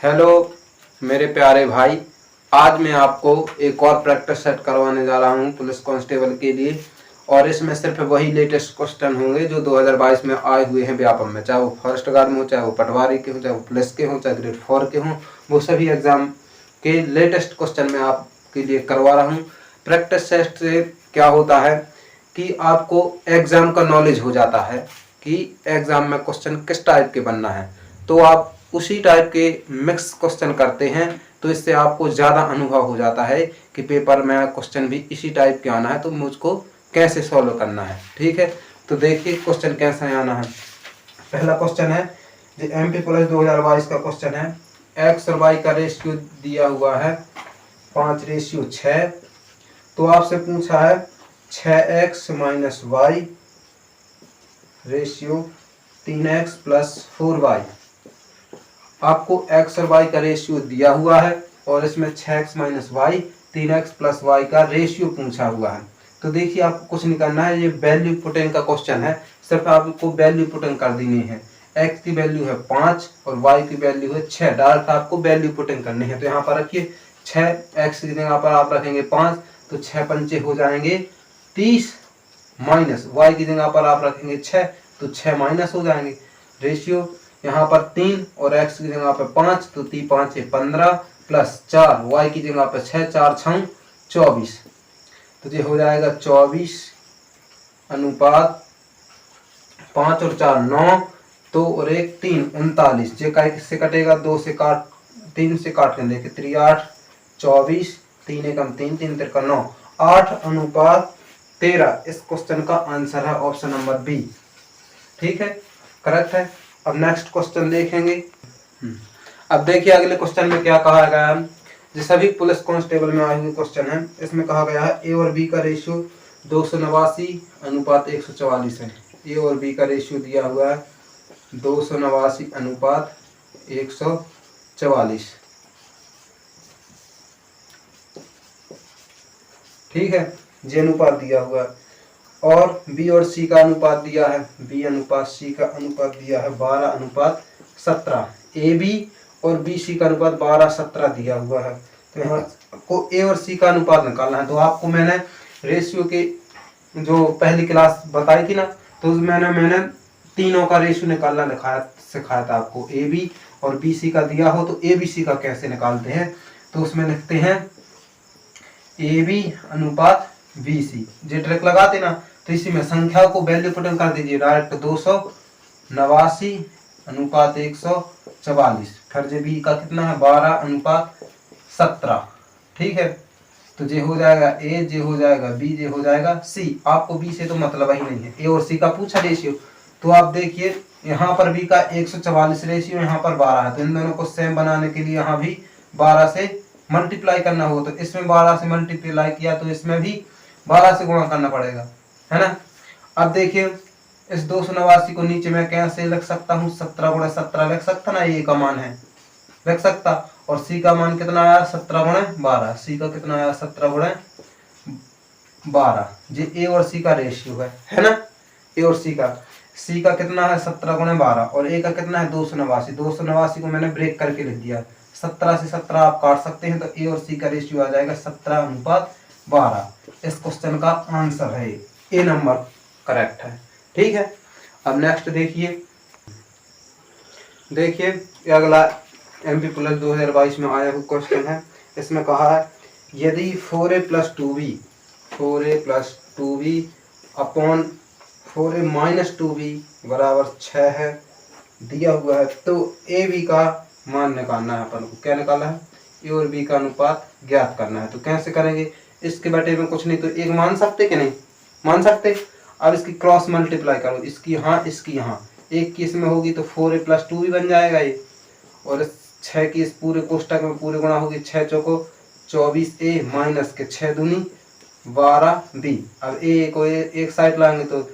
Hello मेरे प्यारे भाई, आज मैं आपको एक और प्रैक्टिस सेट करवाने जा रहा हूं पुलिस कांस्टेबल के लिए। और इसमें सिर्फ वही लेटेस्ट क्वेश्चन होंगे जो 2022 में आए हुए हैं व्यापम में, चाहे वो फॉरेस्ट गार्ड में हो, चाहे वो पटवारी के हो, चाहे वो पुलिस के हो, चाहे ग्रेड 4 के हों। वो सभी एग्जाम के लेटेस्ट क्वेश्चन मैं आपके लिए करवा रहा हूँ। प्रैक्टिस सेट से क्या होता है कि आपको एग्जाम का नॉलेज हो जाता है कि एग्जाम में क्वेश्चन किस टाइप के बनना है, तो आप उसी टाइप के मिक्स क्वेश्चन करते हैं। तो इससे आपको ज़्यादा अनुभव हो जाता है कि पेपर में क्वेश्चन भी इसी टाइप के आना है तो मुझको कैसे सॉल्व करना है। ठीक है, तो देखिए क्वेश्चन कैसे आना है। पहला क्वेश्चन है जो एमपी पुलिस 2022 का क्वेश्चन है। एक्स और वाई का रेशियो दिया हुआ है 5:6। तो आपसे पूछा है 6x minus Y ratio 3x plus 4y। आपको x और y का रेशियो दिया हुआ है और इसमें 6x minus Y 3x plus Y का रेशियो पूछा हुआ है। तो देखिए आपको कुछ नहीं करना है, ये वैल्यू पुटिंग का क्वेश्चन है, सिर्फ आपको वैल्यू पुटिंग कर देनी है। x की वैल्यू है 5 और y की वैल्यू है 6, डायरेक्ट आपको वैल्यू पुटिंग करनी है। तो यहाँ पर रखिए 6x की जगह पर आप रखेंगे 5, तो 6 पंचे हो जाएंगे 30, माइनस y की जगह पर आप रखेंगे 6, तो 6 माइनस हो जाएंगे। रेशियो यहाँ पर 3 और x की जगह पर 5, तो 3 5 है 15 प्लस 4 y की जगह पर 6, 4 6 24। तो ये हो जाएगा 24 अनुपात 5 और 4 9, 2 और 1 3 39। ये किससे कटेगा, 2 से काट 3 से काट लेंगे, 3 8 24, 3 एकम 3 3 तिरका 9, 8 अनुपात 13। इस क्वेश्चन का आंसर है ऑप्शन नंबर बी। ठीक है, करेक्ट है। अब नेक्स्ट क्वेश्चन देखेंगे। अब देखिए अगले क्वेश्चन में क्या कहा गया है। जो सभी पुलिस कांस्टेबल में आए हुए क्वेश्चन है, इसमें कहा गया है ए और बी का रेशियो 289 अनुपात 144 है। ए और बी का रेशियो दिया हुआ है 289 अनुपात 144। ठीक है, जे अनुपात दिया हुआ है। और बी और सी का अनुपात दिया है, बी अनुपात सी का अनुपात दिया है 12:17। ए बी और बी सी का अनुपात 12:17 दिया हुआ है। तो यहाँ आपको ए और सी का अनुपात निकालना है। तो आपको मैंने रेशियो के जो पहली क्लास बताई थी ना, तो मैंने तीनों का रेशियो निकालना सिखाया था आपको। ए बी और बी सी का दिया हो तो ए बी सी का कैसे निकालते हैं, तो उसमें लिखते हैं ए बी अनुपात बी सी। जो ट्रिक लगाते ना, तो इसी में संख्या को वैल्यू पुटिंग कर दीजिए डायरेक्ट 289 अनुपात 144। फिर जे बी का कितना है 12:17। ठीक है, तो जे हो जाएगा ए, जे हो जाएगा बी, जे हो जाएगा सी। आपको बी से तो मतलब ही नहीं है, ए और सी का पूछा रेशियो। तो आप देखिए यहाँ पर बी का 144 रेशियो, यहाँ पर 12 है, तो इन दोनों को सेम बनाने के लिए यहाँ भी 12 से मल्टीप्लाई करना होगा। तो इसमें 12 से मल्टीप्लाई किया तो इसमें भी 12 से गुणा करना पड़ेगा, है ना। अब देखिए इस 289 को नीचे मैं कैसे लिख सकता हूँ, 17 × 17 लिख सकता ना, ये का मान है लिख सकता। और सी का मान कितना आया 17 × 12, सी का कितना आया 17 × 12। ये ए और सी का रेशियो है ना। ए और सी का कितना है 17 × 12 और ए का कितना है 289। 289 को मैंने ब्रेक करके लिख दिया, 17 से 17 आप काट सकते हैं, तो ए और सी का रेशियो आ जाएगा 17:12। इस क्वेश्चन का आंसर है ए नंबर करेक्ट है। ठीक है, अब नेक्स्ट देखिए अगला एमपी पुलिस 2022 में आया हुआ क्वेश्चन है। इसमें कहा है यदि 4a + 2b upon 4a - 2b बराबर 6 है दिया हुआ है, तो ए बी का मान निकालना है। अपन को क्या निकालना है, ए और बी का अनुपात ज्ञात करना है। तो कैसे करेंगे, इसके बेटे में कुछ नहीं, तो एक मान सकते कि नहीं मान सकते। अब इसकी क्रॉस मल्टीप्लाई करो, इसकी यहाँ इसकी यहाँ, एक की इसमें होगी तो 4a + 2b बन जाएगा ये, और 6 की इस पूरे कोष्टक में पूरे गुणा होगी, 6 चौको 24a माइनस के 6 दूनी 12b। अब ए को एक साइड लाएंगे तो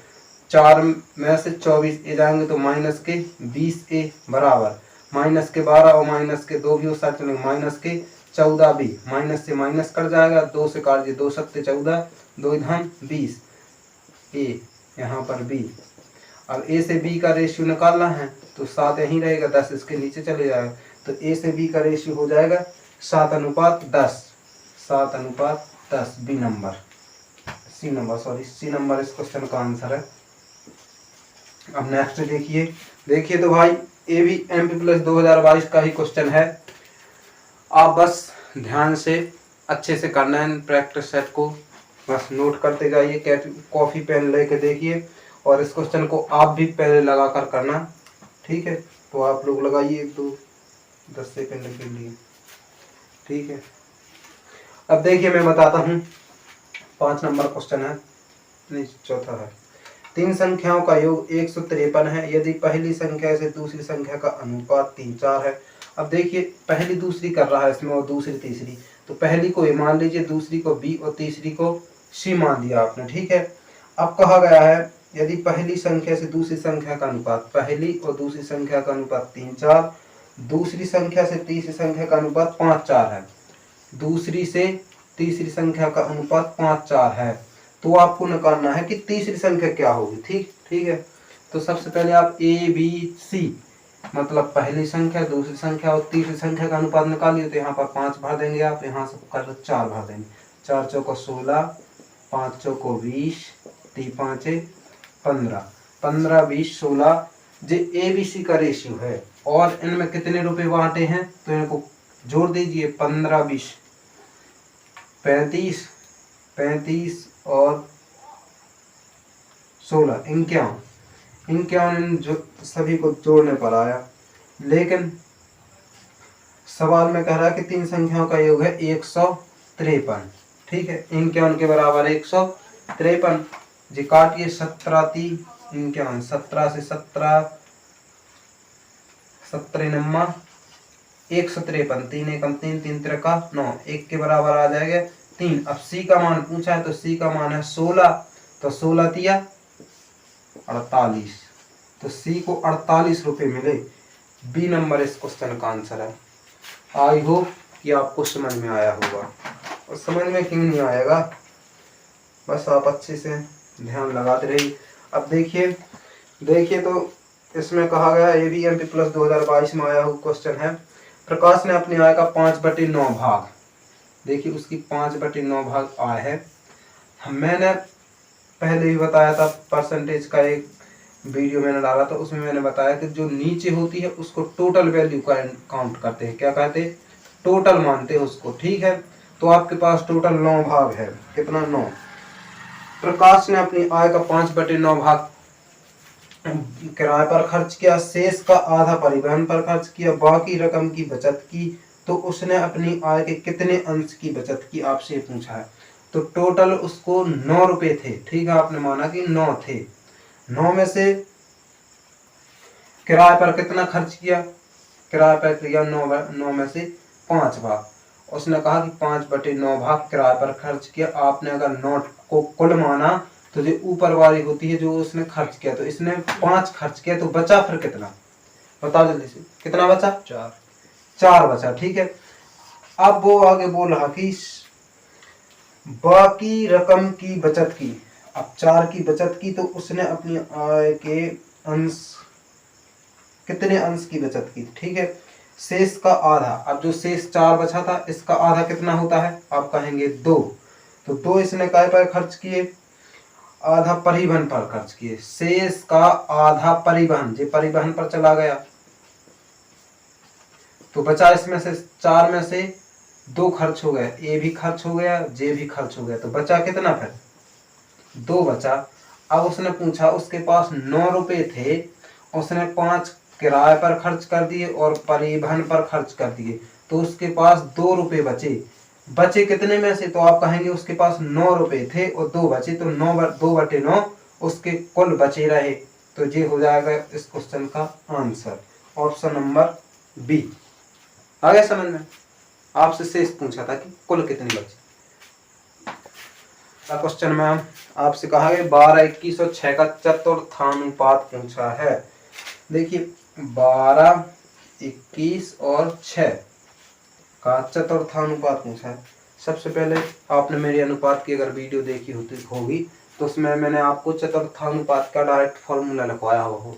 4 में से 24a जाएंगे तो माइनस के 20a बराबर माइनस के 12 और माइनस के 2 भी उस साइड चलेंगे, माइनस के 14b। माइनस से माइनस कट जाएगा, 2 से काट दिए, 2 7 14, 2 इधम 20, ए यहाँ पर b। अब ए से बी का रेशियो निकालना है, तो 7 यहीं रहेगा, 10 इसके नीचे चले जाएगा। तो ए से बी का रेशियो हो जाएगा 7:10, 7:10 सी नंबर इस क्वेश्चन का आंसर है। अब नेक्स्ट देखिए तो भाई ये भी MP+2022 का ही क्वेश्चन है। आप बस ध्यान से अच्छे से करना है प्रैक्टिस सेट को, बस नोट करते जाइए, कॉपी पेन लेके देखिए और इस क्वेश्चन को आप भी पहले लगा कर करना, ठीक है। तो आप लोग लगाइए 10 सेकंड के लिए, ठीक है। अब देखिए मैं बताता हूँ, 5 नंबर क्वेश्चन है, नहीं चौथा है। 3 संख्याओं का योग 153 है यदि पहली संख्या से दूसरी संख्या का अनुपात 3:4 है। अब देखिए पहली दूसरी कर रहा है इसमें और दूसरी तीसरी, तो पहली को ए मान लीजिए, दूसरी को बी और तीसरी को सी मान दिया आपने, ठीक है। अब कहा गया है यदि पहली संख्या से दूसरी संख्या का अनुपात, पहली और दूसरी संख्या का अनुपात 3:4, दूसरी संख्या से तीसरी संख्या का अनुपात 5:4 है, दूसरी से तीसरी संख्या का अनुपात 5:4 है, तो आपको निकालना है कि तीसरी संख्या क्या होगी। ठीक है। तो सबसे पहले आप ए बी सी मतलब पहली संख्या, दूसरी संख्या और तीसरी संख्या का अनुपात निकालिए। तो यहाँ पर 5 भर देंगे आप, यहाँ से कर 4 भर देंगे। 4 चौको 16, 5 चौको 20, 3 5 15, 15 20 16 जो ए बी सी का रेशियो है और इनमें कितने रुपए बांटे हैं तो इनको जोड़ दीजिए। 15 20 35, 35 और 16 51 जो सभी को जोड़ने पर आया। लेकिन सवाल में कह रहा है कि 3 संख्याओं का योग है 153, ठीक है। 51 के बराबर 153 जी काटिए। 17 3 51, 17 से 17 17 9 153, 3 एकम 3, 3 त्रिका 9, 1 के बराबर आ जाएगा 3। अब सी का मान पूछा है तो सी का मान है 16, तो 16 तिया 48, तो सी को 48 रुपए मिले। बी नंबर इस क्वेश्चन का आंसर है। आई होप कि आपको समझ में आया होगा, और समझ में क्यों नहीं आएगा, बस आप अच्छे से ध्यान लगाते रहिए। अब देखिए तो इसमें कहा गया ये भी MP+2022 में आया हुआ क्वेश्चन है। प्रकाश ने अपनी आय का 5/9 भाग, देखिए उसकी 5/9 भाग आय है। मैंने पहले ही बताया था, परसेंटेज का एक वीडियो मैंने डाला था, उसमें मैंने बताया कि जो नीचे होती है उसको टोटल वैल्यू का काउंट करते हैं, क्या कहते हैं, टोटल मानते हैं उसको, ठीक है। तो आपके पास टोटल 9 भाग है, कितना 9। प्रकाश ने अपनी आय का 5/9 भाग किराए पर खर्च किया, शेष का आधा परिवहन पर खर्च किया, बाकी रकम की बचत की, तो उसने अपनी आय के कितने अंश की बचत की, आपसे पूछा है। तो टोटल उसको 9 रुपए थे, ठीक है, आपने माना कि 9 थे। 9 में से किराए पर कितना खर्च किया, किराए पर किया 9 में से 5 भाग। उसने कहा कि 5/9 भाग किराए पर खर्च किया। आपने अगर 9 को कुल माना तो जो ऊपर वाली होती है जो उसने खर्च किया, तो इसने 5 खर्च किया, तो बचा फिर कितना, बताओ जल्दी से, कितना बचा, 4 बचा, ठीक है। अब वो आगे बोल रहा कि बाकी रकम की बचत की। अब 4 की बचत की, तो उसने अपनी आय के अंश, कितने अंश की बचत की, ठीक है। शेष का आधा, अब जो शेष 4 बचा था इसका आधा कितना होता है, आप कहेंगे 2, तो 2 इसने काय पर खर्च किए, आधा परिवहन पर खर्च किए। शेष का आधा परिवहन, जो परिवहन पर चला गया, तो बचा इसमें से 4 में से 2 खर्च हो गए, ए भी खर्च हो गया, जे भी खर्च हो गया, तो बचा कितना, फिर 2 बचा। अब उसने पूछा उसके पास 9 रुपए थे, उसने 5 किराए पर खर्च कर दिए और परिवहन पर खर्च कर दिए, तो उसके पास 2 रुपए बचे कितने में से, तो आप कहेंगे उसके पास 9 रुपए थे और 2 बचे, तो 2/9 उसके कुल बचे रहे। तो ये हो जाएगा इस क्वेश्चन का आंसर, ऑप्शन नंबर बी। आ गया समझ में। आपसे शेष पूछा था कि कुल कितनी बची। क्वेश्चन में आपसे कहा गया 12 21 और 6 का चतुर्थानुपात पूछा है। देखिए 12 21 और 6 का चतुर्थानुपात पूछा है। सबसे पहले आपने मेरी अनुपात की अगर वीडियो देखी होगी तो उसमें मैंने आपको चतुर्थानुपात का डायरेक्ट फॉर्मूला लिखवाया हो।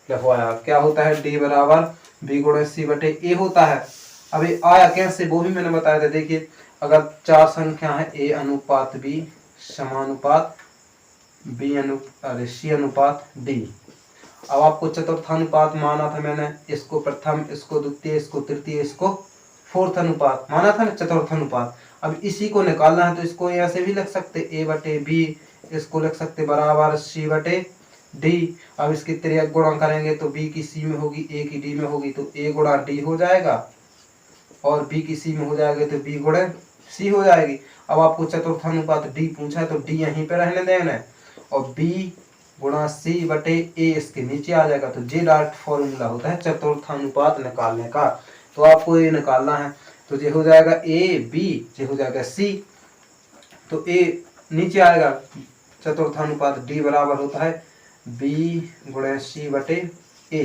लिखवाया। क्या होता है, डी बराबर बी गुणे सी बटे ए होता है। अभी आया कैसे वो भी मैंने बताया था। देखिए अगर चार संख्या है ए अनुपात बी समानुपात बी अरे सी अनुपात डी। अब आपको चतुर्थानुपात माना था मैंने, इसको प्रथम, इसको द्वितीय, इसको तृतीय, इसको फोर्थ अनुपात माना था ना, चतुर्थानुपात। अब इसी को निकालना है तो इसको ऐसे भी लिख सकते ए बटे बी, इसको लिख सकते बराबर सी बटे डी। अब इसकी त्रियक गुणा करेंगे तो बी की सी में होगी, ए की डी में होगी, तो ए गुणा डी हो जाएगा और बी की सी में हो जाएगा तो बी गुणे सी हो जाएगी। अब आपको चतुर्थानुपात डी पूछा है तो डी यहीं पे रहने देना है और बी गुणा सी बटे ए इसके नीचे आ जाएगा। तो जे डायरेक्ट फॉर्मूला होता है चतुर्थानुपात निकालने का। तो आपको ये निकालना है तो ये हो जाएगा ए बी, ये हो जाएगा सी, तो ए नीचे आएगा। चतुर्थानुपात डी बराबर होता है बी गुणे सी बटे ए,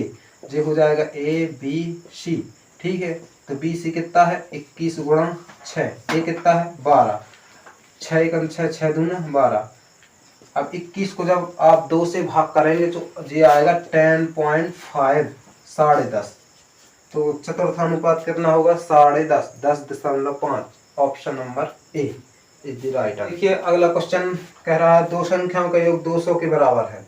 ये हो जाएगा ए बी सी। ठीक है, तो बी सी कितना है 21 गुणा 6, ए कितना है 12, 6 एकम 6, 6 दूना 12। अब 21 को जब आप 2 से भाग करेंगे तो ये आएगा 10.5, 10.5। तो चतुर्थानुपात कितना होगा 10.5, 10.5। Option number A is the right answer. देखिए अगला क्वेश्चन कह रहा है दो संख्याओं का योग 200 के बराबर है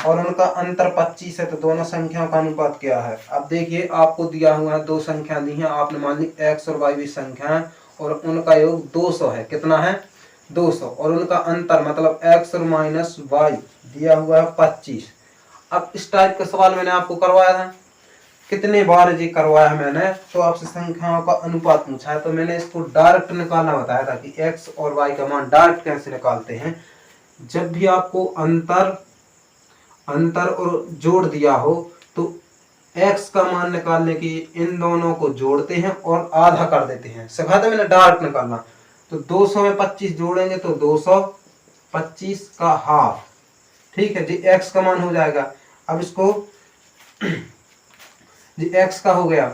और उनका अंतर 25 है, तो दोनों संख्याओं का अनुपात क्या है। अब देखिए आपको दिया हुआ है दो संख्या दी हैं, आपने मान ली x और y भी संख्या है और उनका योग 200 है। कितना है 200, और उनका अंतर मतलब x और माइनस y दिया हुआ है 25। अब इस टाइप का सवाल मैंने आपको करवाया था, कितने बार जी करवाया है मैंने, तो आपसे संख्याओं का अनुपात पूछा है तो मैंने इसको डायरेक्ट निकालना बताया था कि x और y का मान डायरेक्ट कैसे निकालते हैं। जब भी आपको अंतर और जोड़ दिया हो तो x का मान निकालने की इन दोनों को जोड़ते हैं और आधा कर देते हैं। सिखाते मैंने डायरेक्ट निकालना। तो 200 में 25 जोड़ेंगे तो 225 का हाफ। ठीक है जी, x का मान हो जाएगा। अब इसको जी x का हो गया,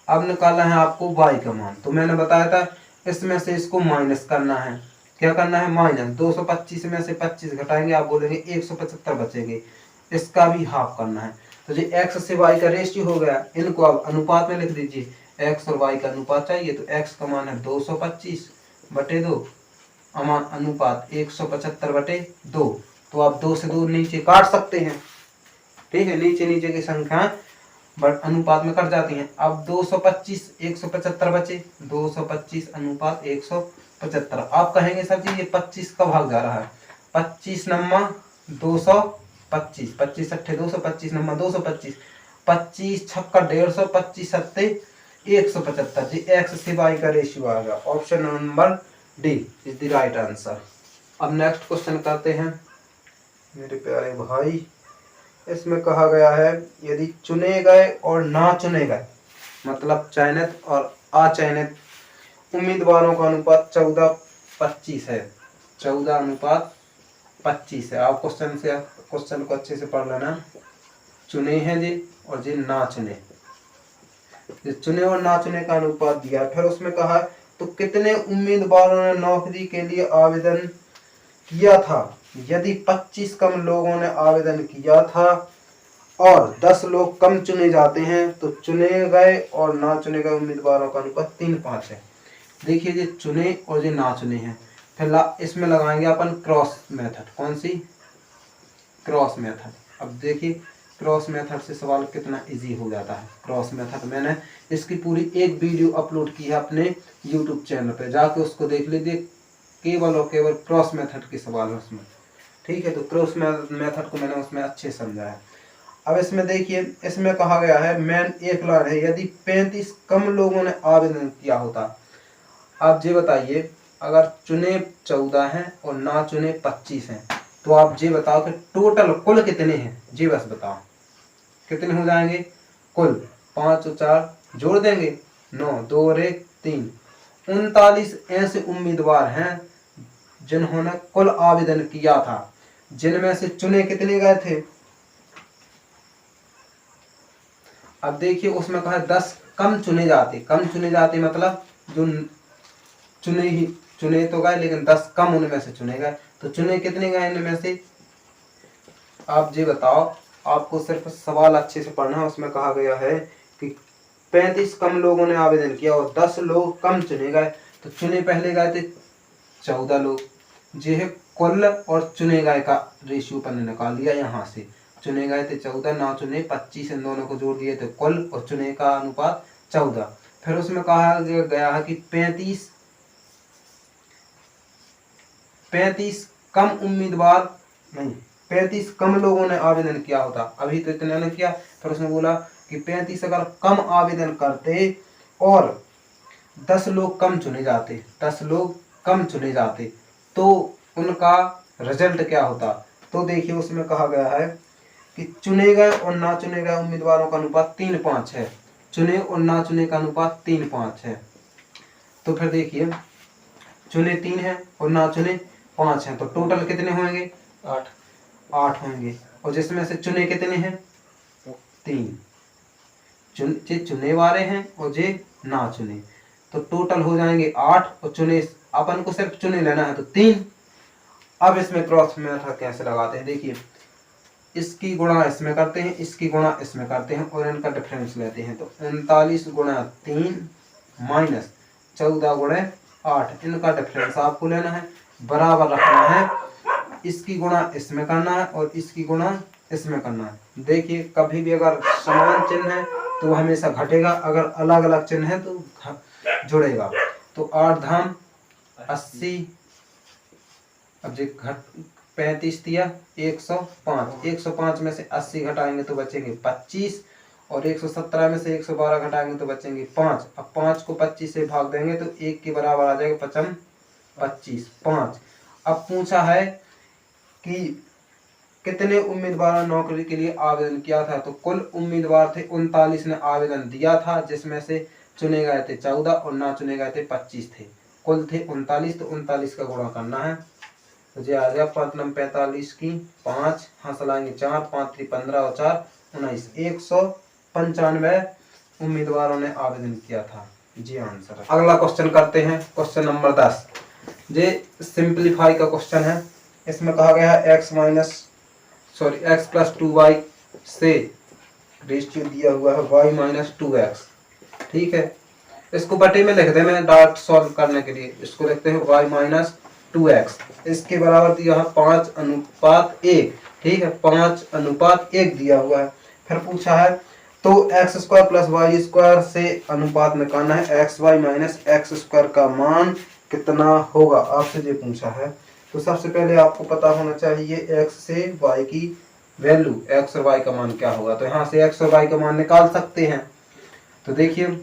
अब निकालना है आपको y का मान। तो मैंने बताया था इसमें से इसको माइनस करना है। क्या करना है माइनस, 225 में से 25 घटाएंगे, आप बोलेंगे 175 बचेंगे, इसका भी हाफ करना है। तो जी x से y का रेशियो हो गया, इनको अब अनुपात में लिख दीजिए। x और y का अनुपात चाहिए तो x का मान है 225 बटे 2, अमान अनुपात 175 बटे 2। तो आप 2 से 2 नीचे काट सकते हैं। ठीक है, नीचे नीचे की संख्या बट अनुपात में कट जाती हैं। अब 225 175 बचे, 225 अनुपात 175। आप कहेंगे सर जी ये 25 का भाग जा रहा है, 25 नम्मा 225, 25 अट्ठे 225 नम्मा 225, 25 छक्का 150, 25 सत्ते 175। जी x से y का रेशियो आएगा। Option number D is the right answer. अब नेक्स्ट क्वेश्चन करते हैं मेरे प्यारे भाई। इसमें कहा गया है यदि चुने गए और ना चुने गए मतलब चयनित और अचयनित उम्मीदवारों का अनुपात 14-25 है, 14 अनुपात 25 है। आप क्वेश्चन को अच्छे से पढ़ लेना। चुने हैं जी और जी ना चुने, चुने और ना चुने का अनुपात दिया। फिर उसमें कहा तो कितने उम्मीदवारों ने नौकरी के लिए आवेदन किया था। यदि 25 कम लोगों ने आवेदन किया था और 10 लोग कम चुने जाते हैं तो चुने गए और ना चुने गए उम्मीदवारों का अनुपात 3-5 है। देखिए ये चुने और ये ना चुने हैं, फिर इसमें लगाएंगे अपन क्रॉस मेथड। कौन सी, क्रॉस मेथड। अब देखिए क्रॉस मेथड से सवाल कितना इजी हो जाता है। क्रॉस मेथड मैंने इसकी पूरी एक वीडियो अपलोड की है अपने यूट्यूब चैनल पे, जाके उसको देख लीजिए। केवल और केवल क्रॉस मेथड के सवाल है उसमें। ठीक है, तो क्रॉस मेथड को मैंने उसमें अच्छे समझा है। अब इसमें देखिए इसमें कहा गया है मेन एक लाइन है, यदि 35 कम लोगों ने आवेदन किया होता। आप ये बताइए अगर चुने 14 हैं और ना चुने 25 हैं तो आप ये बताओ कि टोटल कुल कितने हैं। जी बस बताओ कितने हो जाएंगे कुल। 5 और 4 जोड़ देंगे 9, 2 और 1 3, 39 ऐसे उम्मीदवार हैं जिन्होंने कुल आवेदन किया था, जिनमें से चुने कितने गए थे। अब देखिए उसमें कहा 10 कम चुने जाते। कम चुने जाते मतलब जो चुने तो गए लेकिन 10 कम उनमें से चुने गए। तो चुने कितने गए इनमें से, आप ये बताओ आपको सिर्फ सवाल अच्छे से पढ़ना है। उसमें कहा गया है कि 35 कम लोगों ने आवेदन किया और 10 लोग कम चुने गए। तो चुने पहले गए थे 14 लोग, ये है कुल और चुने गए का रेशियो अपन ने निकाल लिया। यहाँ से चुने गए थे 14, ना चुने 25, इन दोनों को जोड़ दिए तो कुल और चुने का अनुपात 14। फिर उसमें कहा गया है कि 35 कम उम्मीदवार नहीं 35 कम लोगों ने आवेदन किया होता, अभी तो इतने ने किया। फिर उसने बोला कि 35 अगर कम आवेदन करते और 10 लोग कम चुने जाते, 10 लोग कम चुने जाते तो उनका रिजल्ट क्या होता। तो देखिए उसमें कहा गया है कि चुने गए और ना चुने गए उम्मीदवारों का अनुपात 3:5 है। चुने और ना चुने का अनुपात 3:5 है। तो फिर देखिए चुने 3 है और ना चुने 5 है, तो टोटल कितने होंगे? 8 होंगे। और जिसमें से चुने कितने हैं? 3। जे चुने वाले हैं और जे ना चुने, तो टोटल हो जाएंगे 8 और चुने अपन को सिर्फ चुने लेना है तो 3। अब इसमें क्रॉस मेथड कैसे लगाते हैं, देखिए इसकी गुणा इसमें करते हैं, इसकी गुणा इसमें करते हैं और इनका डिफरेंस लेते हैं। तो 39 गुणा 3 माइनस 14 गुणा 8, इनका डिफरेंस आपको लेना है, बराबर रखना है। इसकी गुणा इसमें करना है और इसकी गुणा इसमें करना है। देखिए कभी भी अगर समान चिन्ह है तो हमेशा घटेगा, अगर अलग अलग चिन्ह है तो जुड़ेगा। तो 8 धाम 80, अब जो घट 35 दिया 105, 105 में से 80 घटाएंगे तो बचेंगे 25 और 117 में से 112 घटाएंगे तो बचेंगे 5। अब 5 को 25 से भाग देंगे तो 1 के बराबर आ जाएगा 25 5। अब पूछा है कि कितने उम्मीदवारों ने नौकरी के लिए आवेदन किया था, तो कुल उम्मीदवार थे 39 ने आवेदन दिया था, जिसमें से चुने गए थे 14 और ना चुने गए थे 25 थे। कुल थे 39, तो 39 का गुणा करना है। तो ये आ गया 5 नम 45 की 5 हासिल आएंगे 4, 5 3 15 और 4 19, 195 उम्मीदवारों ने आवेदन किया था। जी आंसर है। अगला क्वेश्चन करते हैं, क्वेश्चन नंबर 10। ये सिंप्लीफाई का क्वेश्चन है। इसमें कहा गया है x प्लस 2y से रेशियो दिया हुआ है y माइनस 2x। ठीक है, इसको बटे में लिख दे, मैं डॉट सॉल्व करने के लिए इसको लिखते हैं y माइनस 2x। इसके बराबर दिया है 5:1। ठीक है, 5:1 दिया हुआ है। फिर पूछा है तो x² प्लस y² से अनुपात निकालना है, xy माइनस x² का मान कितना होगा, आपसे ये पूछा है। तो सबसे पहले आपको पता होना चाहिए x से y की वैल्यू, x और y का मान क्या होगा। तो यहाँ से x और y का मान निकाल सकते हैं। तो देखिए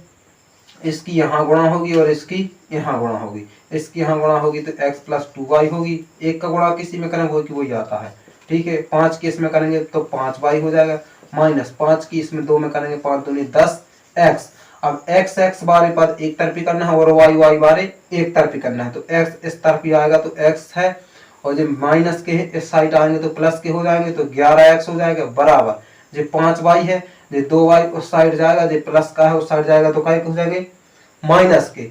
इसकी यहाँ गुणा होगी और इसकी यहाँ गुणा होगी, इसकी यहाँ गुणा होगी तो x प्लस 2y होगी। एक का गुणा किसी में करेंगे वो कि वही आता है। ठीक है, 5 की इसमें करेंगे तो 5y हो जाएगा, माइनस 5 की इसमें 2 में करेंगे 5 दूनी 10x। अब x x बारे पद एक तरफी करना है और y y बारे एक तरफी करना है। तो x इस तरफी आएगा तो x है, और जब माइनस के इस साइड आएंगे तो प्लस के हो जाएंगे, तो 11x हो जाएगा बराबर जो 5y है, जो 2y उस साइड जाएगा, जो प्लस का है उस साइड जाएगा तो क्या हो जाएंगे माइनस के।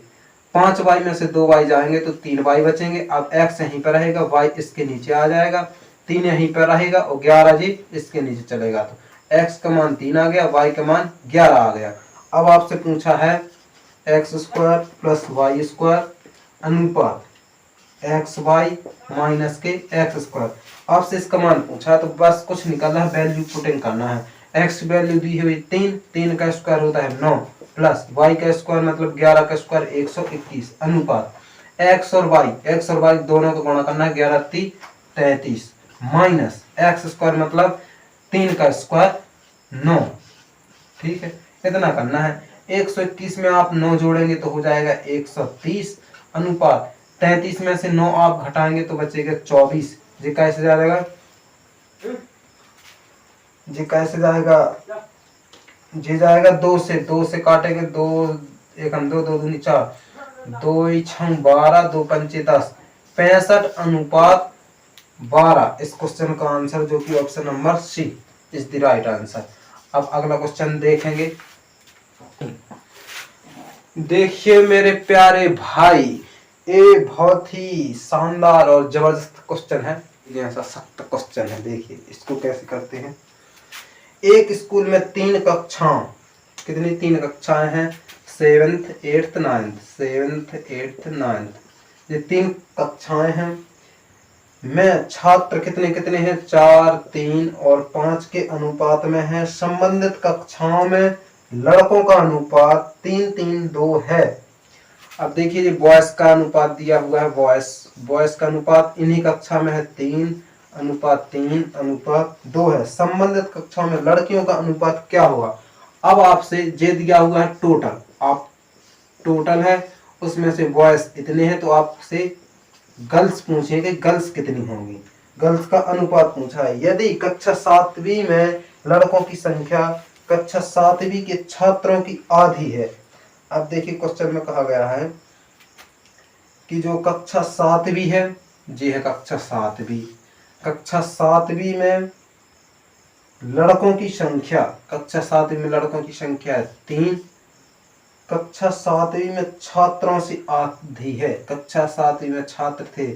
5y में से 2y जाएंगे तो 3y बचेंगे। अब x यहीं पर रहेगा, y इसके नीचे आ जाएगा, 3 यहीं पर रहेगा और 11 जी इसके नीचे चलेगा। तो x का मान 3 आ गया, y का मान 11 आ गया। अब आपसे पूछा है x² प्लस y² अनुपात xy माइनस के x²। आपसे इसका मान पूछा तो बस कुछ निकालना है, वैल्यू पुटिंग करना है। x वैल्यू दी हुई 3, 3 का स्क्वायर होता है 9 प्लस y का स्क्वायर मतलब 11 का स्क्वायर 121 अनुपात x और y दोनों को गुणा करना है, 11 3 33 माइनस x² मतलब 3 का स्क्वायर 9। ठीक है, इतना करना है। 121 में आप 9 जोड़ेंगे तो हो जाएगा 130 अनुपात 33 में से 9 आप घटाएंगे तो बचेगा 24। जी कैसे जाएगा, जी कैसे जाएगा, जी जाएगा 2 से काटेंगे 2 1 2 2 दूनी 4 2 6 12 2 5 10 65 अनुपात 12। इस क्वेश्चन का आंसर जो कि option number C is the right answer. अब अगला क्वेश्चन देखेंगे। देखिए मेरे प्यारे भाई, ये बहुत ही शानदार और जबरदस्त क्वेश्चन है, ये ऐसा सख्त क्वेश्चन है। देखिए इसको कैसे करते हैं। एक स्कूल में 3 कक्षाओं, कितनी 3 कक्षाएं हैं, 7th 8th 9th, 7th 8th 9th, ये 3 कक्षाएं हैं में छात्र कितने कितने हैं, 4 3 और 5 के अनुपात में है। संबंधित कक्षाओं में लड़कों का अनुपात 3 3 2 है। अब देखिए ये बॉयज का अनुपात दिया हुआ है, बॉयज का अनुपात इन्हीं कक्षा में है 3:3:2 है। संबंधित कक्षाओं में लड़कियों का अनुपात क्या होगा। अब आपसे जे दिया हुआ है टोटल, आप टोटल है उसमें से बॉयज इतने हैं, तो आपसे गर्ल्स पूछे कि गर्ल्स कितनी होंगी, गर्ल्स का अनुपात पूछा है। यदि कक्षा 7वीं में लड़कों की संख्या कक्षा 7वीं के छात्रों की आधी है। अब देखिए क्वेश्चन में कहा गया है कि जो कक्षा 7वीं है, जी है कक्षा 7वीं, कक्षा 7वीं में लड़कों की संख्या, कक्षा 7वीं में लड़कों की संख्या है 3, कक्षा 7वीं में छात्रों से आधी है, कक्षा 7वीं में छात्र थे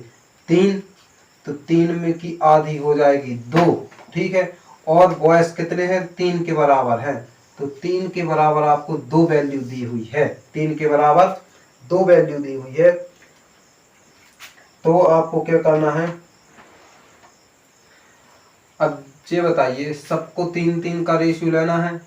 3, तो 3 में की आधी हो जाएगी 2, ठीक है। और बॉयज कितने हैं, 3 के बराबर है, तो 3 के बराबर आपको 2 वैल्यू दी हुई है, 3 के बराबर 2 वैल्यू दी हुई है। तो आपको क्या करना है, अब ये बताइए सबको 3 3 का रेशियो लेना है,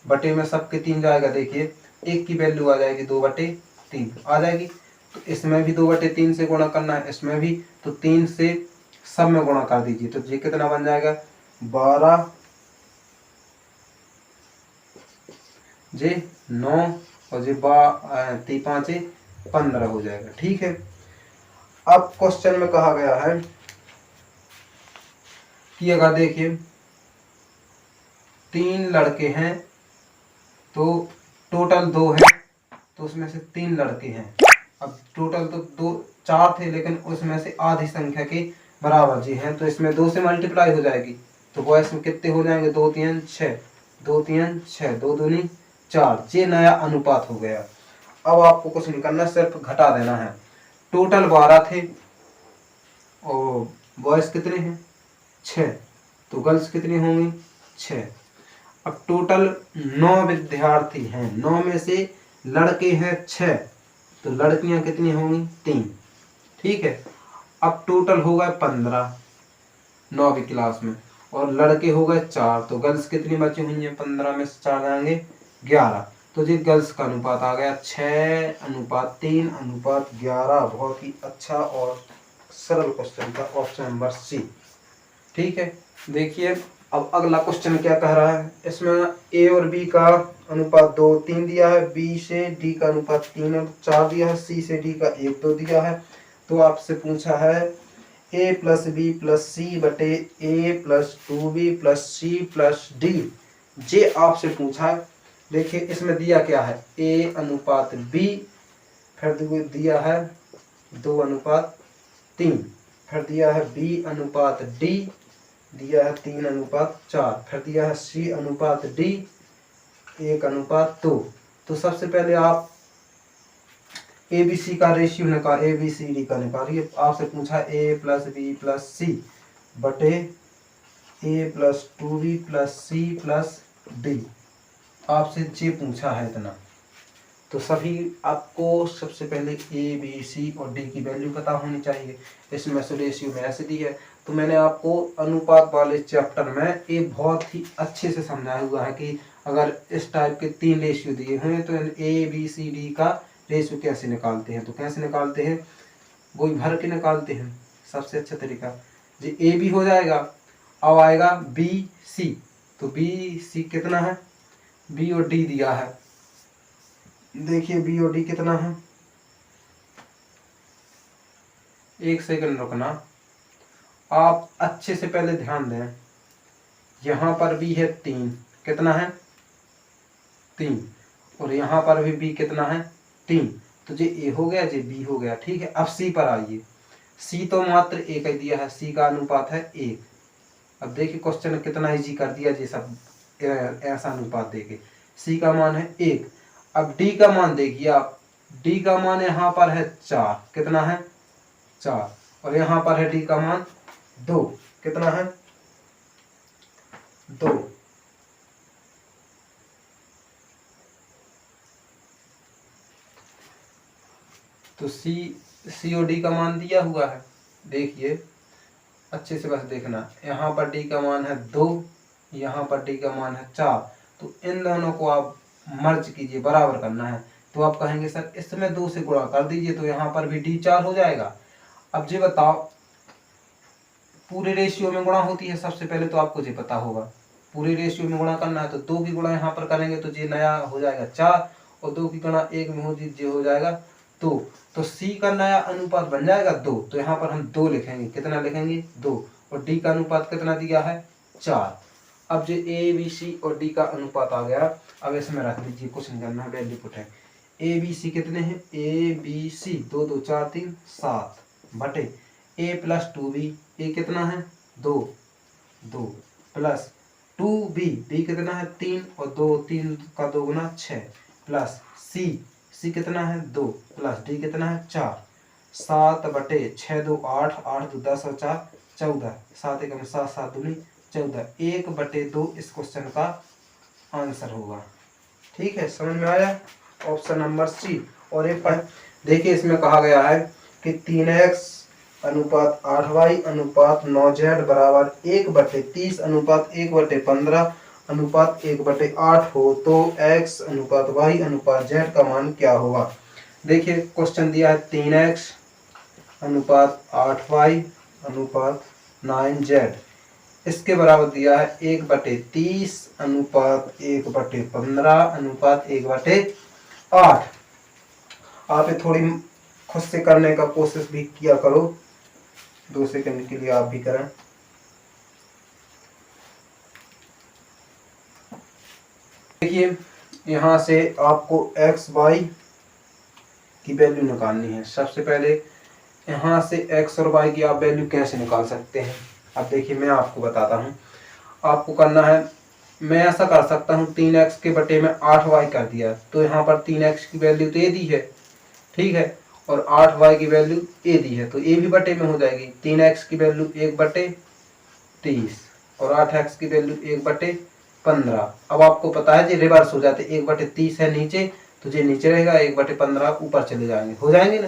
बटे में सबके 3 जाएगा, देखिए एक की वैल्यू आ जाएगी 2/3 आ जाएगी, तो इसमें भी 2/3 से गुणा करना है, इसमें भी, तो 3 से सब में गुणा कर दीजिए, तो ये कितना बन जाएगा 12 जे 9 और जे 5 15 हो जाएगा, ठीक है। अब क्वेश्चन में कहा गया है कि अगर देखिए 3 लड़के हैं तो टोटल 2 है, तो उसमें से 3 लड़के हैं। अब टोटल तो 2 4 थे, लेकिन उसमें से आधी संख्या के बराबर जी हैं, तो इसमें 2 से मल्टीप्लाई हो जाएगी, तो बॉयस में कितने हो जाएंगे 2 3 6, 2 3 6, 2 दूनी 4, ये नया अनुपात हो गया। अब आपको कुछ नहीं करना, सिर्फ घटा देना है। टोटल 12 थे और बॉयज कितने हैं 6, तो गर्ल्स कितनी होंगी 6। अब टोटल 9 विद्यार्थी हैं, 9 में से लड़के हैं 6, तो लड़कियां कितनी होंगी 3, ठीक है। अब टोटल हो गए 15 9वीं क्लास में, और लड़के हो गए 4, तो गर्ल्स कितनी बची हुई हैं, 15 में से 4 जाएंगे 11, तो जी गर्ल्स का अनुपात आ गया 6:3:11। बहुत ही अच्छा और सरल क्वेश्चन था, ऑप्शन नंबर सी, ठीक है। देखिए अब अगला क्वेश्चन क्या कह रहा है, इसमें ए और बी का अनुपात 2 3 दिया है, बी से डी का अनुपात 3 और 4 दिया है, सी से डी का 1 2 दिया है। तो आपसे पूछा है a + b + c बटे a + 2b + c + d, जे आपसे पूछा है। देखिए इसमें दिया क्या है, a/b, फिर दिया है 2/3, फिर दिया है b/d, दिया है 3/4, फिर दिया है c/d 1/2। तो सबसे पहले आप ABC का रेशियो निकाल, ABCD का निकालिए। आपसे पूछा a + b + c बटे a + 2b + c + d, आपसे जी पूछा है इतना। तो सभी आपको सबसे पहले ए बी सी और डी की वैल्यू पता होनी चाहिए। इसमें से रेशियो में ऐसे दी है, तो मैंने आपको अनुपात वाले चैप्टर में एक बहुत ही अच्छे से समझाया हुआ है कि अगर इस टाइप के 3 रेशियो दिए हुए हैं तो ए बी सी डी का रेशियो कैसे निकालते हैं। तो कैसे निकालते हैं, वही भर के निकालते हैं, सबसे अच्छा तरीका जी। ए बी हो जाएगा, अब आएगा बी सी, तो बी सी कितना है, बी और डी दिया है, देखिए बी और डी कितना है, एक सेकंड रुकना, आप अच्छे से पहले ध्यान दें। यहाँ पर भी है 3, कितना है 3, और यहाँ पर भी बी कितना है 3, तो ये ए हो गया, ये बी हो गया, ठीक है। अब सी पर आइए, सी तो मात्र एक ही दिया है, सी का अनुपात है 1। अब देखिए क्वेश्चन कितना इजी कर दिया जी, सब ऐसा अनुपात देके, सी का मान है 1। अब डी का मान देखिए आप, डी का मान यहाँ पर है 4, कितना है 4, और यहाँ पर है डी का मान 2, कितना है 2। तो सी और डी का मान दिया हुआ है, देखिए अच्छे से बस देखना, यहाँ पर डी का मान है 2, यहाँ पर डी का मान है 4, तो इन दोनों को आप मर्ज कीजिए, बराबर करना है। तो आप कहेंगे सर इसमें 2 से गुणा कर दीजिए, तो यहाँ पर भी डी 4 हो जाएगा। अब जी बताओ पूरे रेशियो में गुणा होती है, सबसे पहले तो आपको ये पता होगा, पूरे रेशियो में गुणा करना है तो 2 की गुणा यहाँ पर करेंगे तो ये नया हो जाएगा 4, और 2 की गुणा 1 में हो ये हो जाएगा 2, तो सी का नया अनुपात बन जाएगा 2, तो यहाँ पर हम 2 लिखेंगे, कितना लिखेंगे 2, और डी का अनुपात कितना दिया है 4। अब जो ए बी सी और डी का अनुपात आ गया, अब इसमें रख लीजिए, कुछ नहीं करना, वैल्यू पुट है। ए बी सी कितने हैं, ए बी सी 2 2 4 3 7 बटे ए प्लस 2b, ए कितना है 2 2 प्लस 2b, बी कितना है 3 और 2 3 का 2 गुना 6 प्लस सी कितना है 2 प्लस डी कितना है 4, 7 बटे 6 2 8 8 2 10 और 4 14, 7 एकम 7 7 दूनी 14, 1 बटे 2 इस क्वेश्चन का आंसर होगा। ठीक है, समझ में आया, ऑप्शन नंबर सी। और एक पर देखिए इसमें कहा गया है कि 3x अनुपात 8y अनुपात 9z बराबर 1/30 अनुपात 1/15 अनुपात 1/8 हो तो x अनुपात y अनुपात z का मान क्या होगा। देखिए क्वेश्चन दिया है 3x अनुपात 8y अनुपात 9z, इसके बराबर दिया है 1/30 अनुपात 1/15 अनुपात 1/8। आप ये थोड़ी खुद से करने का कोशिश भी किया करो, 2 सेकंड के लिए आप भी करें। देखिए यहाँ से आपको x y की वैल्यू निकालनी है। सबसे पहले यहाँ से x और y की आप वैल्यू कैसे निकाल सकते हैं, अब देखिए मैं आपको बताता हूँ। आपको करना है, मैं ऐसा कर सकता हूँ 3x के बटे में 8y कर दिया, तो यहाँ पर 3x की वैल्यू तो ए दी है, ठीक है, और 8y की वैल्यू ए दी है, तो ए भी बटे में हो जाएगी। 3x की वैल्यू 1/30 और 8x की वैल्यू 1/15। अब आपको पता है जी रिवर्स हो जाते, 1/30 है नीचे तो ये नीचे रहेगा, 1/15 ऊपर चले जाएंगे, हो जाएंगे ना,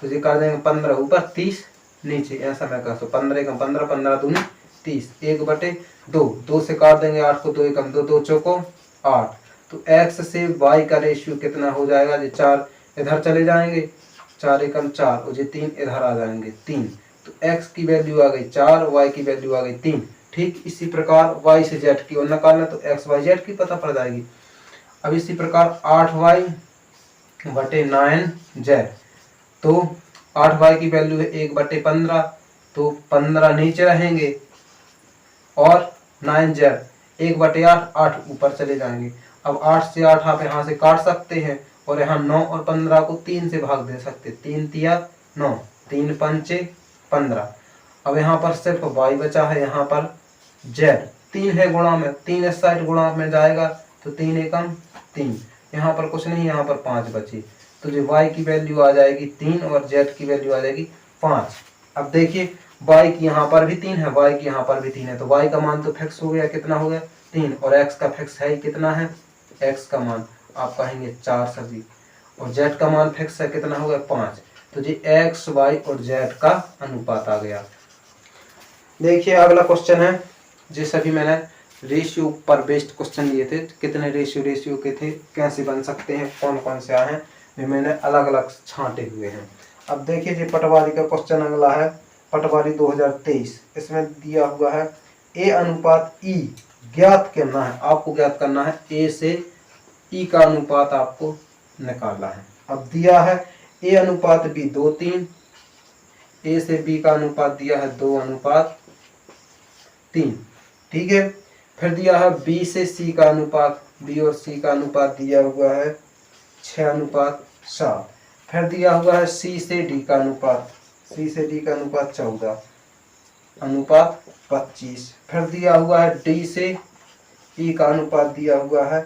तो ये कर देंगे 15 ऊपर 30 नीचे, ऐसा मैं कर सकता हूँ। 15 एकम 15 15 दूनी 30, 1/2, 2 से काट देंगे 8 को, 2 एकम 2 2 चौको 8, तो x से y का रेशियो कितना हो जाएगा, ये 4 इधर चले जाएंगे, 4 एकम 4 और ये 3 इधर आ जाएंगे 3, तो x की वैल्यू आ गई 4, y की वैल्यू आ गई 3। ठीक इसी प्रकार y से z की और निकालना तो x y z की पता पड़ जाएगी। अब इसी प्रकार 8y बटे 9z, तो 8y की वैल्यू है 1/15, तो 15 नीचे रहेंगे और 9z 1/8 8 ऊपर चले जाएंगे। अब 8 से 8 आप यहाँ से काट सकते हैं और यहाँ 9 और 15 को 3 से भाग दे सकते, 3 तिया 9, 3 पंचे 15। अब यहाँ पर सिर्फ y बचा है, यहाँ पर z 3 है गुणा में, 3 इस साइड गुणा में जाएगा तो 3 एकम 3, यहाँ पर कुछ नहीं, यहाँ पर 5 बची, तो जो y की वैल्यू आ जाएगी 3 और z की वैल्यू आ जाएगी 5। अब देखिए y की यहाँ पर भी 3 है, y की यहाँ पर भी 3 है, तो y का मान तो फिक्स हो गया, कितना हो गया 3, और x का फिक्स है कितना है, x का मान आप कहेंगे 4 सभी, और z का मान फिक्स है कितना हो गया 5, तो जी x y और z का अनुपात आ गया। देखिए अगला क्वेश्चन है, जी सभी मैंने रेशियो पर बेस्ड क्वेश्चन लिए थे, कितने रेशियो के थे, कैसे बन सकते हैं, कौन कौन से आए हैं, वे मैंने अलग अलग छांटे हुए हैं। अब देखिए जी पटवारी का क्वेश्चन अगला है, पटवारी 2023, इसमें दिया हुआ है a अनुपात e ज्ञात करना है, आपको ज्ञात करना है a से e का अनुपात आपको निकालना है। अब दिया है a अनुपात b 2 3, a से b का अनुपात दिया है 2 अनुपात 3, ठीक है। फिर दिया है b से c का अनुपात, b और c का अनुपात दिया हुआ है 6 अनुपात 7। फिर दिया हुआ है c से d का अनुपात, c से d का अनुपात 14 अनुपात 25। फिर दिया हुआ है d से e का अनुपात दिया हुआ है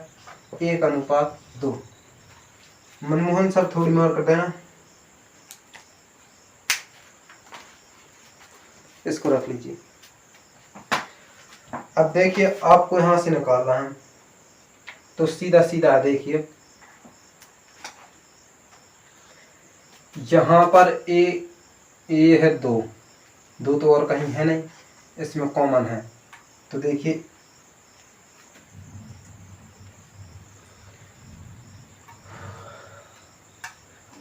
1 अनुपात 2। मनमोहन सर थोड़ी और कर देना, इसको रख लीजिए। अब देखिए आपको यहां से निकालना है, तो सीधा सीधा देखिए यहाँ पर ए है 2, 2 तो और कहीं है नहीं, इसमें कॉमन है। तो देखिए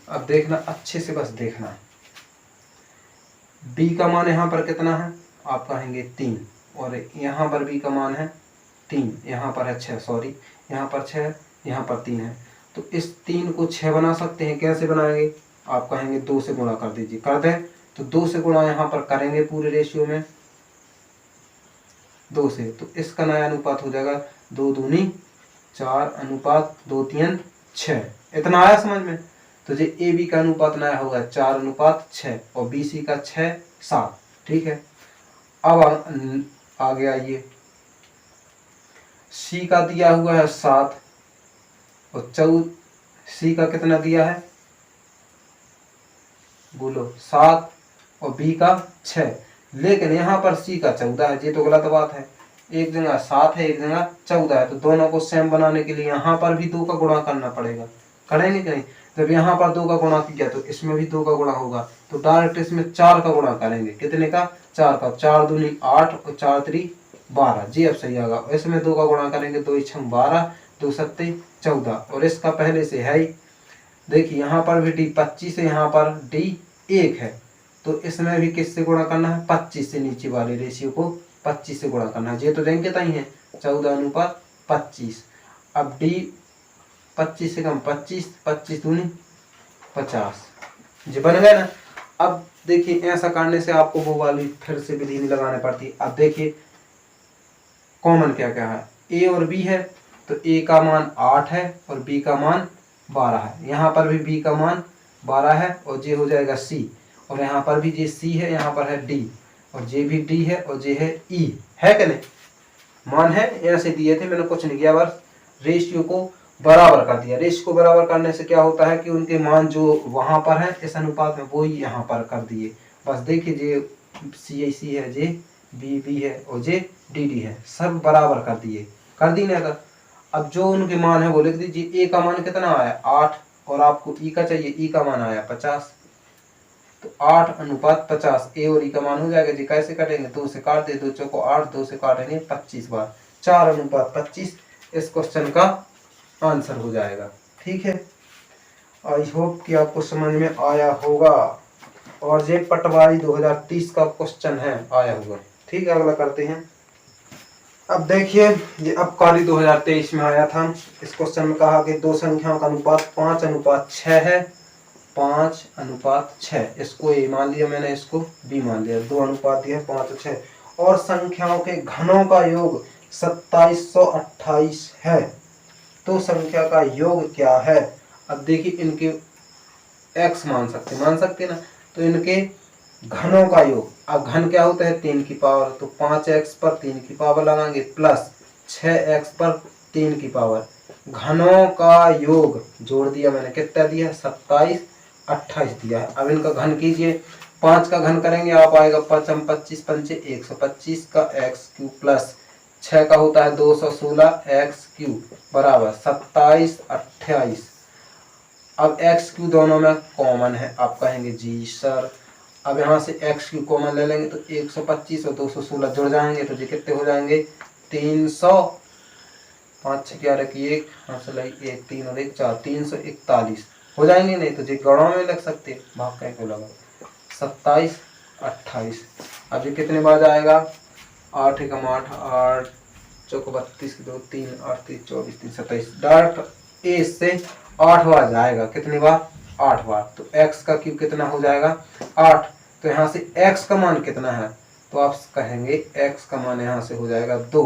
अब देखना अच्छे से, बस देखना b का मान यहाँ पर कितना है, आप कहेंगे 3, और यहाँ पर b का मान है 3, यहाँ पर है 6, सॉरी यहाँ पर 6 है, यहाँ पर 3 है। तो इस 3 को 6 बना सकते हैं, कैसे बनाएंगे, आप कहेंगे 2 से गुणा कर दीजिए, कर दें तो 2 से गुणा यहाँ पर करेंगे पूरे रेशियो में 2 से, तो इसका नया अनुपात हो जाएगा 2 दूनी 4 अनुपात 2 3 6। इतना आया समझ में। तो ये ए बी का अनुपात नया होगा 4 अनुपात 6 और बी सी का 6 7। ठीक है, अब आगे आइए, सी का दिया हुआ है 7 और सी का कितना दिया है, बोलो 7 और बी का 6, लेकिन यहाँ पर सी का 14 है। ये तो गलत बात है, एक जगह 7 है एक जगह 14 है, तो दोनों को सेम बनाने के लिए यहाँ पर भी 2 का गुणा करना पड़ेगा। करेंगे कि नहीं, जब यहाँ पर 2 का गुणा किया तो इसमें भी 2 का गुणा होगा, तो डायरेक्ट इसमें 4 का गुणा करेंगे। कितने का, 4 का, 4 दूनी 8 और 4 3 12, जी अब सही आएगा। इसमें 2 का गुणा करेंगे, 2 6 12 2 7 14, और इसका पहले से है ही। देखिए यहाँ पर भी डी 25 है, यहाँ पर डी 1 है, तो इसमें भी किससे गुणा करना है, 25 से, नीचे वाले रेशियो को 25 से गुणा करना है। ये तो देंगे तई है 14 अनुपात 25। अब डी 25 से कम 25, 25 दूनी 50, जी बन गए ना। अब देखिए ऐसा करने से आपको वो वाली फिर से विधि नहीं लगाने पड़ती। अब देखिए कॉमन क्या क्या है, ए और बी है, तो ए का मान 8 है और बी का मान 12 है। यहाँ पर भी बी का मान 12 है और जे हो जाएगा सी, और यहाँ पर भी जे सी है, यहाँ पर है डी, और जे भी डी है और जे है ई, है कि नहीं, मान है ऐसे दिए थे, मैंने कुछ नहीं किया, बस रेशियो को बराबर कर दिया। रेशियो को बराबर करने से क्या होता है कि उनके मान जो वहां पर है इस अनुपात में वो ही यहाँ पर कर दिए। बस देखिए जे सी है, जे बी है और जे डी है, सब बराबर कर दिए, कर दी ना। अगर अब जो उनके मान है वो लिख दीजिए। ए का मान कितना आया 8 और आपको ई का चाहिए, ई का मान आया 50, तो 8 अनुपात 50 ए और ई का मान हो जाएगा जी। कैसे कटेंगे, 2 से काट दे, 2 चौको 8, 2 से काटेंगे 25 बार, 4 अनुपात 25 इस क्वेश्चन का आंसर हो जाएगा। ठीक है, आई होप कि आपको समझ में आया होगा, और ये पटवारी 2030 का क्वेश्चन है, आया होगा। ठीक है, अगला करते हैं। अब देखिए ये अबकारी 2023 में आया था। इस क्वेश्चन में कहा कि दो संख्याओं का अनुपात 5 अनुपात 6 है, 5 अनुपात 6, इसको ए मान लिया मैंने, इसको बी मान लिया, 2 अनुपात दिया 5 और 6, और संख्याओं के घनों का योग 2728 है, तो संख्या का योग क्या है। अब देखिए इनके x मान सकते ना, तो इनके घनों का योग, अब घन क्या होता है 3 की पावर, तो 5x पर 3 की पावर लगाएंगे प्लस 6x पर 3 की पावर, घनों का योग जोड़ दिया मैंने, कितना दिया 27 28 दिया है। अब इनका घन कीजिए, 5 का घन करेंगे आप आएगा 5 25 पंचे 125 का x क्यूब प्लस 6 का होता है 216 x क्यूब बराबर 27 28। अब x क्यू दोनों में कॉमन है, आप कहेंगे जी सर। अब यहाँ से x क्यू कॉमन ले लेंगे तो 125 और 216 जुड़ जाएंगे, तो ये कितने हो जाएंगे 300, 5 6 11 की 1 हाथ से लाई 1 3 और 1 4 341 हो जाएंगे। नहीं तो जी गणों में लग सकते, भाग कहीं को लगा 27 28। अब ये कितने बार जाएगा 8 एकम 8 8 चौक 32 2 3 8 3 24 3 27, डायरेक्ट ए से 8 बार जाएगा, कितनी बार 8 बार। तो x का क्यूब कितना हो जाएगा 8, तो यहाँ से x का मान कितना है, तो आप कहेंगे x का मान यहाँ से हो जाएगा 2,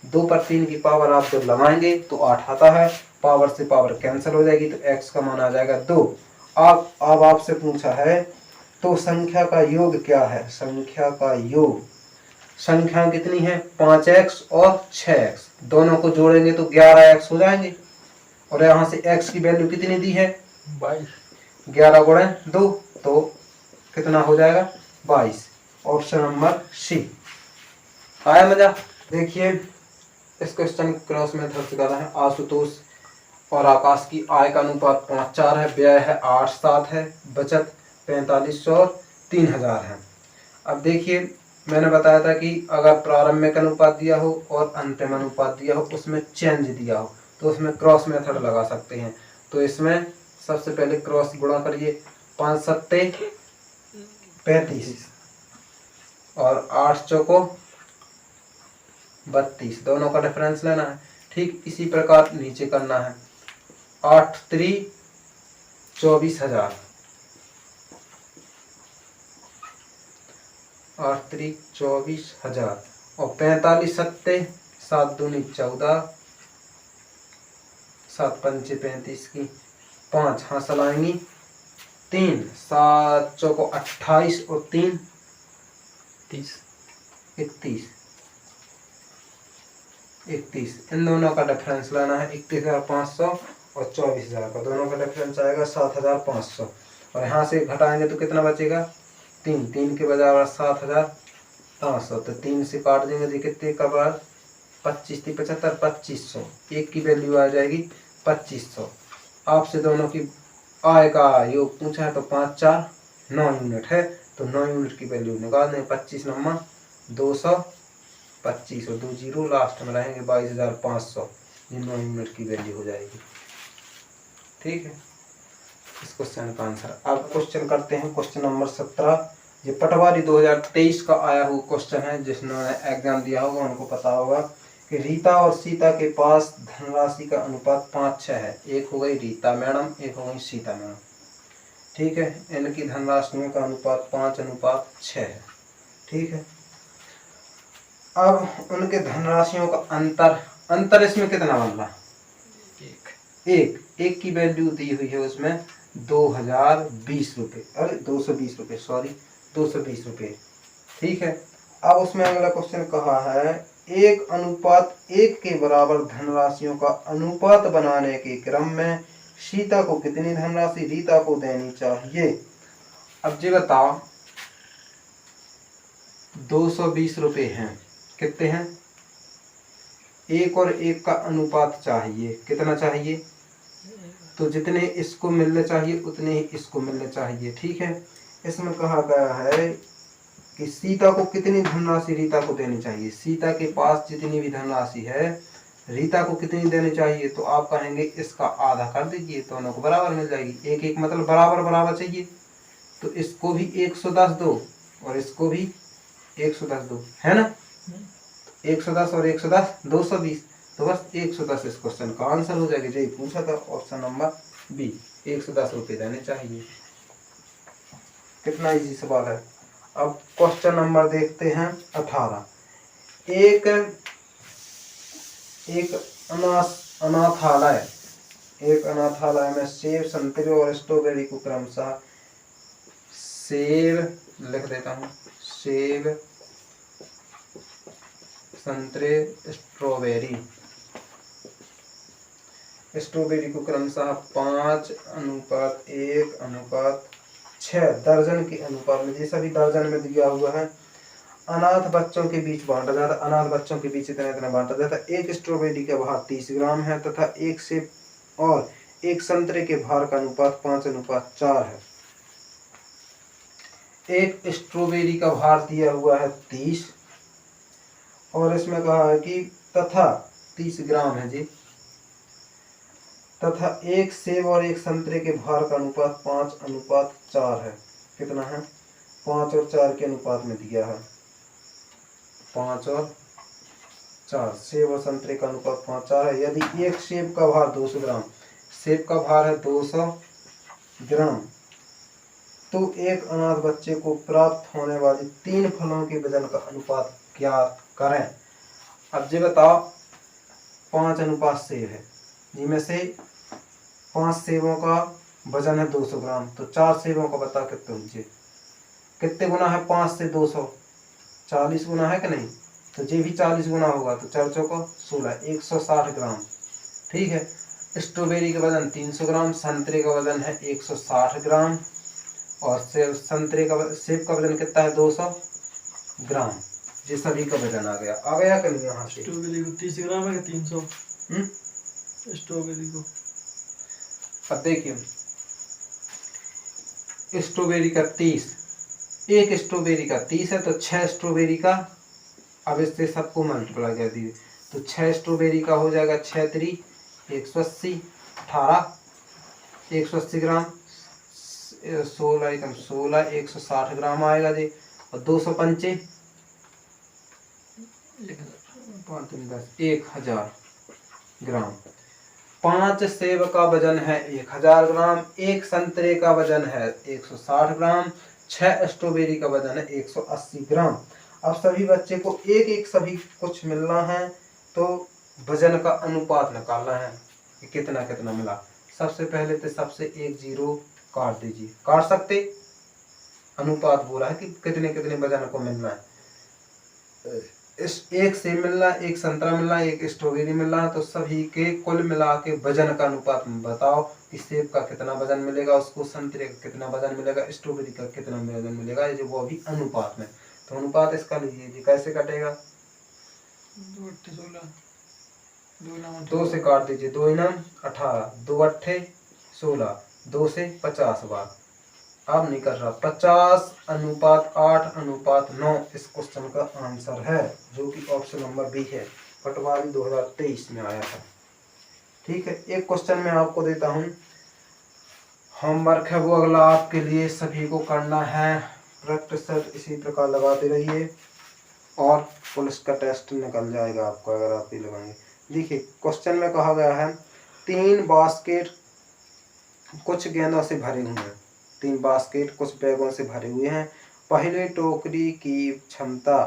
2 पर 3 की पावर आप जब लगाएंगे तो 8 आता है, पावर से पावर कैंसिल हो जाएगी, तो x का मान आ जाएगा 2। अब आपसे पूछा है तो संख्या का योग क्या है, संख्या का योग, संख्या कितनी है 5x और 6x, दोनों को जोड़ेंगे तो 11x हो जाएंगे, और यहाँ से x की वैल्यू कितनी दी है 22, 11 गुणे 2 तो कितना हो जाएगा 22, ऑप्शन नंबर सी। आया मजा। देखिए इस क्वेश्चन क्रॉस मेथड से करना है। आशुतोष और आकाश की आय का अनुपात 5:4 है, व्यय है 8:7 है, बचत 4500 और 3000 है। अब देखिए मैंने बताया था कि अगर प्रारंभिक अनुपात दिया हो और अंतिम अनुपात दिया हो, उसमें चेंज दिया हो, तो उसमें क्रॉस मेथड लगा सकते हैं। तो इसमें सबसे पहले क्रॉस गुणा करिए, 5 सत्ते 35 और 8 चौको 32, दोनों का डिफरेंस लेना है। ठीक इसी प्रकार नीचे करना है, 8 3 24,000, 8 3 24,000 और 45 सत्ते 7 दूनी 14, 7 पंचे 35 की 5 हासिल आएंगी 3, 7 चौको 28 और 3 31, 31। इन दोनों का डिफरेंस लेना है, 31,500 और 24,000 का, दोनों का डिफरेंस आएगा 7,500। और यहाँ से घटाएंगे तो कितना बचेगा, 3, 3 के बजाय 7,500, तो 3 से काट देंगे तो कितने का बाद 25 थी 75, 2500, एक की वैल्यू आ जाएगी 2500। आपसे दोनों की आय का योग पूछा है तो 5 4 9 यूनिट है, तो 9 यूनिट की वैल्यू निकाल दें, 25 नंबर 225 और 2 जीरो लास्ट में रहेंगे, 22,500, ये 9 यूनिट की वैल्यू हो जाएगी। ठीक है, इस क्वेश्चन का आंसर। अब क्वेश्चन करते हैं क्वेश्चन नंबर 17। ये पटवारी 2023 का आया हुआ क्वेश्चन है, जिन्होंने एग्जाम दिया होगा उनको पता होगा कि रीता और सीता के पास धनराशि का अनुपात 5:6 है। एक हो गई रीता मैडम, एक हो गई सीता मैडम। ठीक है, इनकी धनराशियों का अनुपात 5:6 है। ठीक है, अब उनके धनराशियों का अंतर इसमें कितना बन रहा, एक की वैल्यू दी हुई है उसमें 2020 रुपये, अरे 220 रुपये, सॉरी 220 रुपये। ठीक है, अब उसमें अगला क्वेश्चन कहा है 1:1 के बराबर धनराशियों का अनुपात बनाने के क्रम में सीता को कितनी धनराशि रीता को देनी चाहिए। अब जी बताओ, 220 रुपये हैं, कितने हैं, 1 और 1 का अनुपात चाहिए, कितना चाहिए, तो जितने इसको मिलने चाहिए उतने ही इसको मिलने चाहिए। ठीक है, इसमें कहा गया है कि सीता को कितनी धनराशि रीता को देनी चाहिए, सीता के पास जितनी भी धनराशि है रीता को कितनी देनी चाहिए, तो आप कहेंगे इसका आधा कर दीजिए, दोनों को बराबर मिल जाएगी, एक एक मतलब बराबर बराबर चाहिए, तो इसको भी 110 दो और इसको भी 110 दो, है ना, 110 और 110 220, तो बस 110 इस क्वेश्चन का आंसर हो जाएगा। यही पूछा था ऑप्शन नंबर बी, 110 रुपये देने चाहिए। कितना इजी सवाल है। अब क्वेश्चन नंबर देखते हैं 18। एक अनाथालय में सेब संतरे और स्ट्रॉबेरी को क्रमशः, सेब लिख देता हूँ, सेब संतरे स्ट्रॉबेरी को क्रमशः 5:1:6 दर्जन के अनुपात में, जैसा भी दर्जन में दिया हुआ है, अनाथ बच्चों के बीच बांटा जाता, अनाथ बच्चों के बीच इतना इतना बांटा जाता। एक स्ट्रॉबेरी का भार 30 ग्राम है तथा एक सेब और एक संतरे के भार का अनुपात 5:4 है। एक स्ट्रॉबेरी का भार दिया हुआ है 30 और इसमें कहा है कि तथा 30 ग्राम है जी, तथा एक सेब और एक संतरे के भार का अनुपात 5:4 है। कितना है, 5 और 4 के अनुपात में दिया है, 5 और 4, सेब और संतरे का अनुपात 5:4 है। यदि एक सेब का भार 200 ग्राम, सेब का भार है 200 ग्राम, तो एक अनाथ बच्चे को प्राप्त होने वाली 3 फलों के वजन का अनुपात ज्ञात करें। अब जी बताओ, 5 सेब है, जिनमें से 5 सेबों का वजन है 200 ग्राम, तो 4 सेबों का बता कितने होंगे, कितने गुना है 5 से 200, 40 गुना है कि नहीं, तो ये भी 40 गुना होगा, तो 4 चौको 16, 160 ग्राम। ठीक है, स्ट्रॉबेरी का वजन 300 ग्राम, संतरे का वजन है 160 ग्राम और सेब का वजन कितना है 200 ग्राम। ये सभी का वजन आ गया कि नहीं यहाँ से। स्ट्रॉबेरी को 30 ग्राम है 300 स्ट्रॉबेरी को। अब देखिए, स्ट्रॉबेरी का 30, एक स्ट्रॉबेरी का 30 है तो 6 स्ट्रॉबेरी का, अब इससे सबको मल्टीप्लाई कर दीजिए तो 6 स्ट्रॉबेरी का हो जाएगा 6 3 180, 18 180 ग्राम, 16 एकम 16 160 ग्राम आएगा जी। और 205 1000 ग्राम। 5 सेब का वजन है 1000 ग्राम, एक संतरे का वजन है 160 ग्राम, 6 स्ट्रॉबेरी का वजन है 180 ग्राम। अब सभी बच्चे को एक एक सभी कुछ मिलना है तो वजन का अनुपात निकालना है कि कितना कितना मिला। सबसे पहले तो सबसे एक जीरो काट दीजिए, काट सकते, अनुपात बोला है कि कितने कितने वजन को मिलना है। इस एक सेब मिलना है, एक संतरा मिलना है, एक स्ट्रॉबेरी मिलना है, तो सभी के कुल मिला के वजन का अनुपात बताओ कि सेब का कितना वजन मिलेगा, उसको संतरे का कितना वजन मिलेगा, स्ट्रॉबेरी का कितना वजन मिलेगा, ये जो वो अभी अनुपात में। तो अनुपात इसका लीजिए जी, कैसे कटेगा, 2 8 16 2 से काट दीजिए, 2 इनम 18, 2 अट्ठे 16, 2 से 50 बार। अब नहीं कर रहा, 50 अनुपात 8 अनुपात 9 इस क्वेश्चन का आंसर है, जो कि ऑप्शन नंबर बी है, पटवारी 2023 में आया था। ठीक है, एक क्वेश्चन मैं आपको देता हूँ, होमवर्क है वो अगला आपके लिए सभी को करना है, प्रैक्टिस इसी प्रकार लगाते रहिए और पुलिस का टेस्ट निकल जाएगा आपका अगर आप ये लगाएंगे। देखिए क्वेश्चन में कहा गया है 3 बास्केट कुछ गेंदों से भरे हुए हैं, 3 बास्केट कुछ बैगों से भरे हुए हैं। पहले टोकरी की क्षमता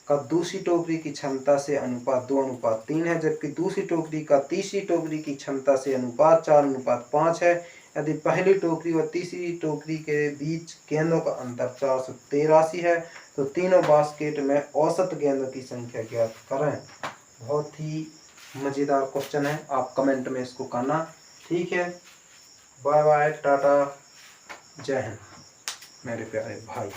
का दूसरी टोकरी की क्षमता से अनुपात 2:3 है, जबकि दूसरी टोकरी का तीसरी टोकरी की क्षमता से अनुपात 4:5 है। यदि पहली टोकरी व तीसरी टोकरी के बीच गेंदों का अंतर 483 है तो तीनों बास्केट में औसत गेंदों की संख्या ज्ञात करें। बहुत ही मज़ेदार क्वेश्चन है, आप कमेंट में इसको करना। ठीक है, बाय बाय, टाटा, जय हिंद मेरे प्यारे भाई।